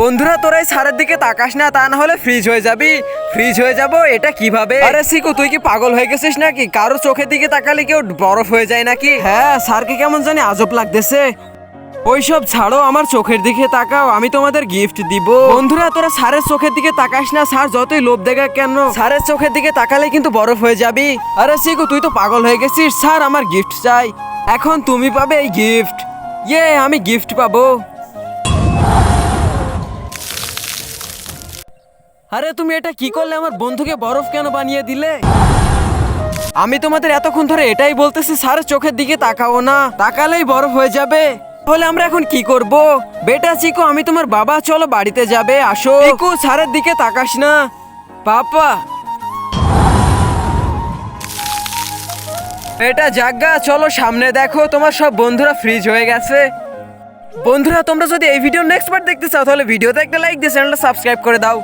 বন্ধুরা তোরা এই ছাদের দিকে তাকাস না, তা না হলে ফ্রিজ হয়ে যাবি। ফ্রিজ হয়ে যাব এটা কিভাবে? আরে সিকু তুই কি পাগল হয়ে গেছিস নাকি? কারো চোখের দিকে তাকালে কেউ বরফ হয়ে যায় নাকি? হ্যাঁ স্যারকে কেমন জানি আজব লাগতেছে। ওইসব ছাড়ো, আমার চোখের দিকে তাকাও, আমি তোমাদের গিফট দিব। বন্ধুরা তোরা স্যারের চোখের দিকে তাকাস না, স্যার যতই লোভ দেখা কেন, স্যারের চোখের দিকে তাকালে কিন্তু বরফ হয়ে যাবি। আরে সিকু তুই তো পাগল হয়ে গেছিস। স্যার আমার গিফট চাই। এখন তুমি পাবে এই গিফট। আমি গিফট পাবো। আরে তুমি এটা কি করলে? আমার বন্ধুকে বরফ কেন বানিয়ে দিলে? আমি তোমাদের এতক্ষণ ধরে এটাই বলতেছি, স্যারের চোখের দিকে তাকাও না, তাকালেই বরফ হয়ে যাবে। তাহলে আমরা এখন কি করব? বেটা চিকু আমি তোমার বাবা, চলো বাড়িতে যাবে, আসো। চিকু স্যারের দিকে তাকাস না পাপা। এটা জাগা, চলো সামনে দেখো, তোমার সব বন্ধুরা ফ্রিজ হয়ে গেছে। বন্ধুরা তোমরা যদি এই ভিডিও নেক্সট পার্ট দেখতে চাও তাহলে ভিডিওতে একটা লাইক দিয়ে চ্যানেলটা সাবস্ক্রাইব করে দাও।